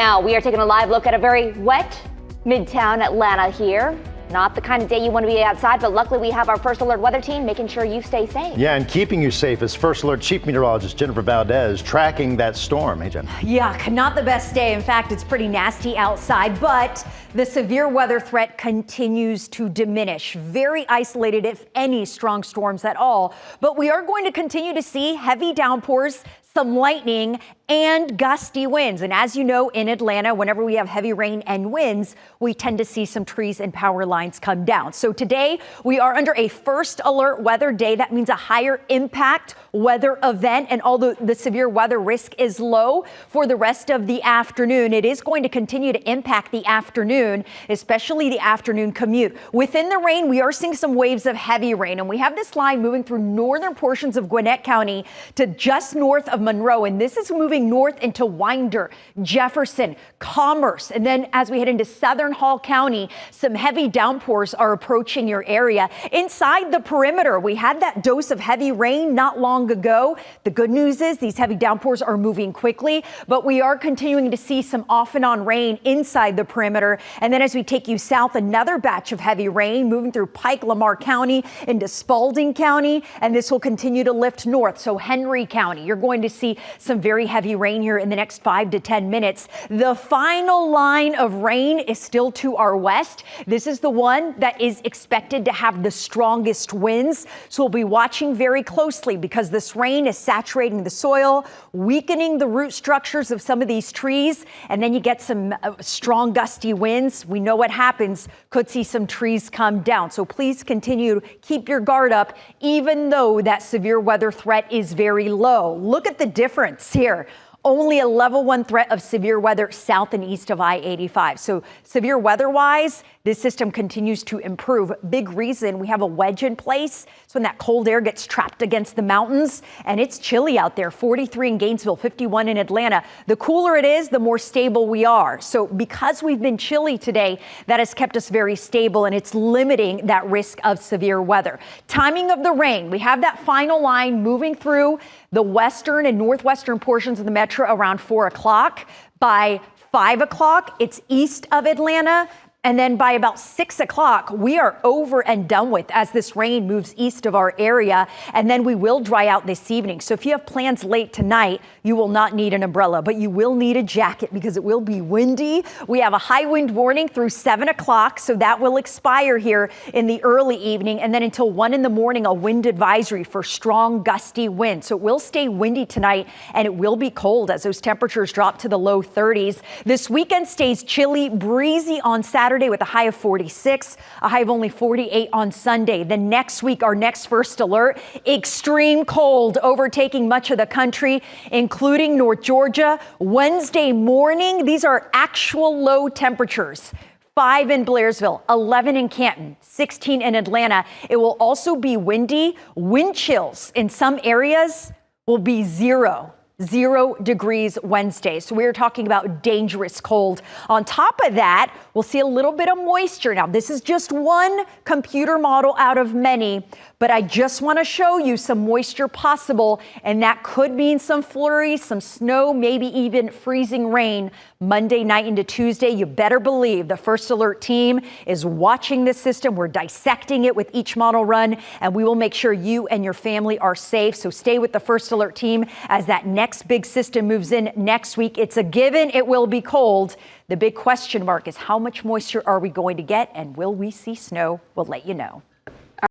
Now we are taking a live look at a very wet Midtown Atlanta here. Not the kind of day you want to be outside, but luckily we have our First Alert weather team making sure you stay safe. Yeah, and keeping you safe is First Alert Chief Meteorologist Jennifer Valdez tracking that storm. Hey, Jen. Yuck, not the best day. In fact, it's pretty nasty outside, but the severe weather threat continues to diminish. Very isolated, if any, strong storms at all. But we are going to continue to see heavy downpours, some lightning, and gusty winds. And as you know, in Atlanta, whenever we have heavy rain and winds, we tend to see some trees and power lines come down. So today we are under a first alert weather day. That means a higher impact weather event. And although the severe weather risk is low for the rest of the afternoon, it is going to continue to impact the afternoon, especially the afternoon commute. Within the rain, we are seeing some waves of heavy rain. And we have this line moving through northern portions of Gwinnett County to just north of Monroe. And this is moving north into Winder, Jefferson, Commerce. And then as we head into southern Hall County, some heavy downpours are approaching your area. Inside the perimeter, we had that dose of heavy rain not long ago. The good news is these heavy downpours are moving quickly, but we are continuing to see some off and on rain inside the perimeter. And then as we take you south, another batch of heavy rain moving through Pike, Lamar County into Spalding County. And this will continue to lift north. So Henry County, you're going to see some very heavy rain here in the next 5 to 10 minutes. The final line of rain is still to our west. This is the one that is expected to have the strongest winds. So we'll be watching very closely because this rain is saturating the soil, weakening the root structures of some of these trees. And then you get some strong gusty winds. We know what happens. Could see some trees come down. So please continue to keep your guard up, even though that severe weather threat is very low. Look at the difference here. Only a level 1 threat of severe weather south and east of I-85. So severe weather-wise, this system continues to improve. Big reason we have a wedge in place. So when that cold air gets trapped against the mountains, and it's chilly out there, 43 in Gainesville, 51 in Atlanta. The cooler it is, the more stable we are. So because we've been chilly today, that has kept us very stable, and it's limiting that risk of severe weather. Timing of the rain, we have that final line moving through the western and northwestern portions of the metro around 4 o'clock. By 5 o'clock, it's east of Atlanta. And then by about 6 o'clock, we are over and done with as this rain moves east of our area. And then we will dry out this evening. So if you have plans late tonight, you will not need an umbrella, but you will need a jacket because it will be windy. We have a high wind warning through 7 o'clock. So that will expire here in the early evening. And then until 1 in the morning, a wind advisory for strong gusty wind. So it will stay windy tonight, and it will be cold as those temperatures drop to the low 30s. This weekend stays chilly, breezy on Saturday with a high of 46, a high of only 48 on Sunday. Then next week, our next first alert, extreme cold overtaking much of the country, including North Georgia. Wednesday morning, these are actual low temperatures. 5 in Blairsville, 11 in Canton, 16 in Atlanta. It will also be windy. Wind chills in some areas will be 0 degrees Wednesday. So we're talking about dangerous cold. On top of that, we'll see a little bit of moisture. Now, this is just one computer model out of many, but I just want to show you some moisture possible, and that could mean some flurries, some snow, maybe even freezing rain Monday night into Tuesday. You better believe the First Alert team is watching this system. We're dissecting it with each model run, and we will make sure you and your family are safe. So stay with the First Alert team as that next big system moves in next week. It's a given it will be cold. The big question mark is how much moisture are we going to get, and will we see snow? We'll let you know.